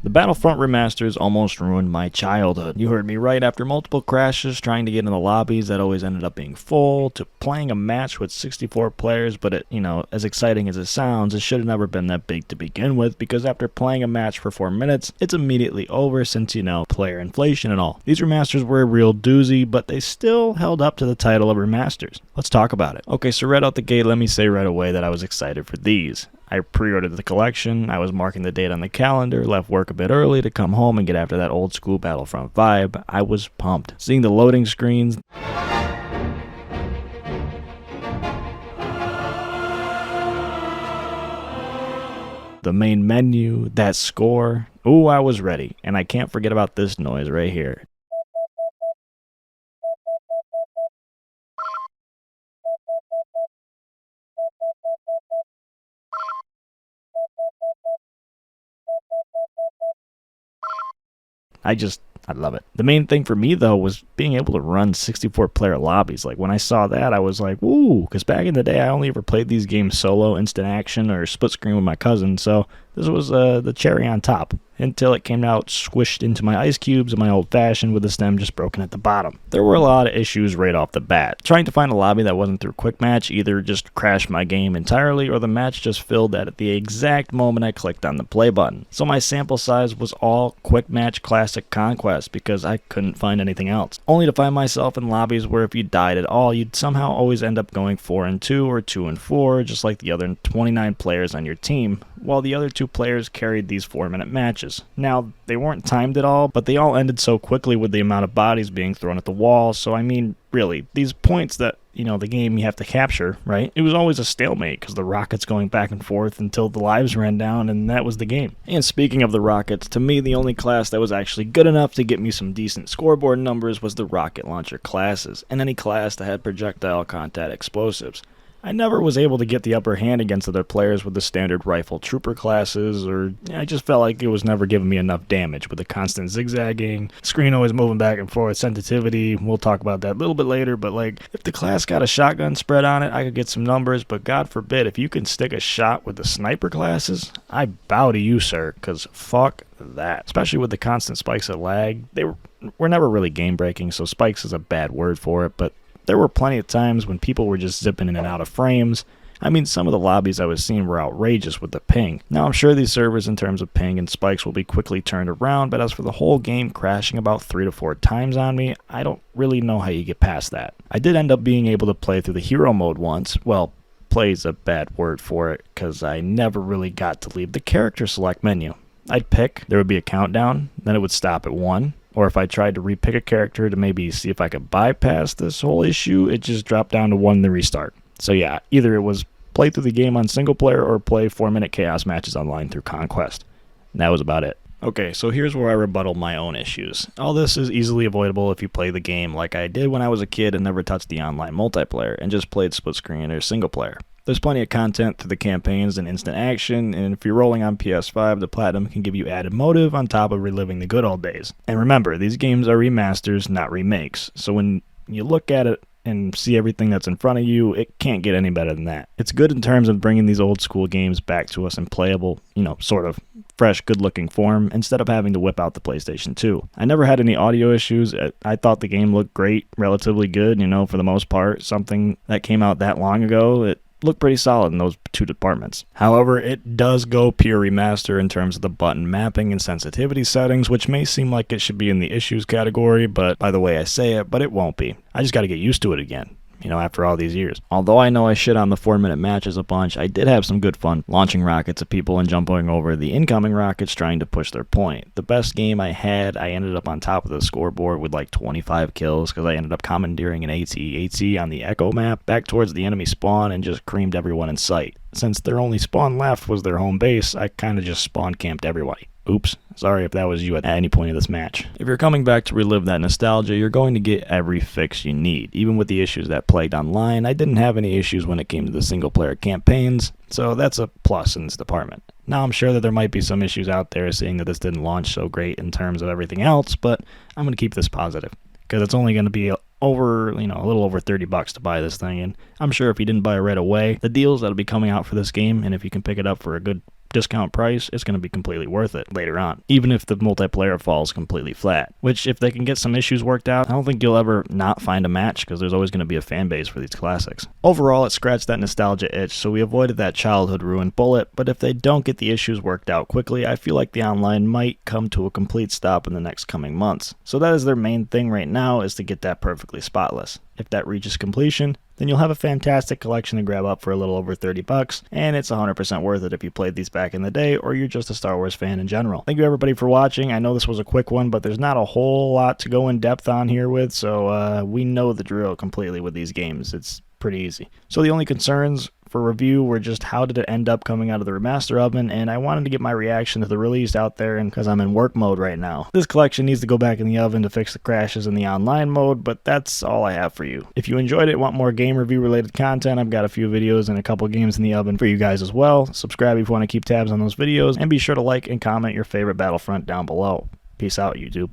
The Battlefront remasters almost ruined my childhood. You heard me right. After multiple crashes trying to get in the lobbies that always ended up being full, to playing a match with 64 players, but as exciting as it sounds, it should have never been that big to begin with, because after playing a match for 4 minutes, it's immediately over since, player inflation and all. These remasters were a real doozy, but they still held up to the title of remasters. Let's talk about it. Okay, so right out the gate, let me say right away that I was excited for these. I pre-ordered the collection, I was marking the date on the calendar, left work a bit early to come home and get after that old school Battlefront vibe. I was pumped. Seeing the loading screens, the main menu, that score, ooh, I was ready. And I can't forget about this noise right here. I love it. The main thing for me, though, was being able to run 64-player lobbies. Like, when I saw that, I was like, woo, because back in the day, I only ever played these games solo, instant action, or split screen with my cousin, so this was the cherry on top, until it came out squished into my ice cubes and my old-fashioned with the stem just broken at the bottom. There were a lot of issues right off the bat. Trying to find a lobby that wasn't through quick match either just crashed my game entirely, or the match just filled at the exact moment I clicked on the play button. So my sample size was all quick match classic conquest, because I couldn't find anything else. Only to find myself in lobbies where if you died at all, you'd somehow always end up going 4-2 or 2-4, just like the other 29 players on your team, while the other 2 players carried these 4-minute matches. Now, they weren't timed at all, but they all ended so quickly with the amount of bodies being thrown at the wall, so I mean, really, these points that, the game you have to capture, right? It was always a stalemate, because the rockets going back and forth until the lives ran down, and that was the game. And speaking of the rockets, to me, the only class that was actually good enough to get me some decent scoreboard numbers was the rocket launcher classes, and any class that had projectile contact explosives. I never was able to get the upper hand against other players with the standard rifle trooper classes, or I just felt like it was never giving me enough damage with the constant zigzagging, screen always moving back and forth, sensitivity, we'll talk about that a little bit later, but if the class got a shotgun spread on it, I could get some numbers, but God forbid, if you can stick a shot with the sniper classes, I bow to you, sir, because fuck that. Especially with the constant spikes of lag, they were never really game breaking, so spikes is a bad word for it, but there were plenty of times when people were just zipping in and out of frames. I mean, some of the lobbies I was seeing were outrageous with the ping. Now, I'm sure these servers in terms of ping and spikes will be quickly turned around, but as for the whole game crashing about 3 to 4 times on me, I don't really know how you get past that. I did end up being able to play through the hero mode once. Well, play's a bad word for it, because I never really got to leave the character select menu. I'd pick, there would be a countdown, then it would stop at 1. Or if I tried to repick a character to maybe see if I could bypass this whole issue, it just dropped down to 1 to restart. So yeah, either it was play through the game on single player or play 4-minute chaos matches online through Conquest. And that was about it. Okay, so here's where I rebuttal my own issues. All this is easily avoidable if you play the game like I did when I was a kid and never touched the online multiplayer and just played split screen or single player. There's plenty of content through the campaigns and instant action, and if you're rolling on PS5, the Platinum can give you added motive on top of reliving the good old days. And remember, these games are remasters, not remakes, so when you look at it and see everything that's in front of you, it can't get any better than that. It's good in terms of bringing these old school games back to us in playable, sort of fresh, good-looking form, instead of having to whip out the PlayStation 2. I never had any audio issues. I thought the game looked great, relatively good, for the most part. Something that came out that long ago, it look pretty solid in those 2 departments. However, it does go pure remaster in terms of the button mapping and sensitivity settings, which may seem like it should be in the issues category, but by the way I say it, but it won't be. I just gotta get used to it again, after all these years. Although I know I shit on the 4-minute matches a bunch, I did have some good fun launching rockets at people and jumping over the incoming rockets trying to push their point. The best game I had, I ended up on top of the scoreboard with 25 kills because I ended up commandeering an AT on the Echo map back towards the enemy spawn and just creamed everyone in sight. Since their only spawn left was their home base, I kinda just spawn camped everybody. Oops, sorry if that was you at any point of this match. If you're coming back to relive that nostalgia, you're going to get every fix you need. Even with the issues that plagued online, I didn't have any issues when it came to the single player campaigns, so that's a plus in this department. Now, I'm sure that there might be some issues out there seeing that this didn't launch so great in terms of everything else, but I'm going to keep this positive, because it's only going to be over, a little over $30 to buy this thing, and I'm sure if you didn't buy it right away, the deals that'll be coming out for this game, and if you can pick it up for a good discount price, it's going to be completely worth it later on, even if the multiplayer falls completely flat. Which, if they can get some issues worked out, I don't think you'll ever not find a match, because there's always going to be a fan base for these classics. Overall, it scratched that nostalgia itch, so we avoided that childhood ruined bullet, but if they don't get the issues worked out quickly, I feel like the online might come to a complete stop in the next coming months. So that is their main thing right now, is to get that perfectly spotless. If that reaches completion, then you'll have a fantastic collection to grab up for a little over $30, and it's 100% worth it if you played these back in the day or you're just a Star Wars fan in general. Thank you everybody for watching. I know this was a quick one, but there's not a whole lot to go in depth on here with, so we know the drill completely with these games. It's pretty easy. So the only concerns for review were just how did it end up coming out of the remaster oven, and I wanted to get my reaction to the release out there, and because I'm in work mode right now. This collection needs to go back in the oven to fix the crashes in the online mode, but that's all I have for you. If you enjoyed it, want more game review related content, I've got a few videos and a couple games in the oven for you guys as well. Subscribe if you want to keep tabs on those videos, and be sure to like and comment your favorite Battlefront down below. Peace out, YouTube.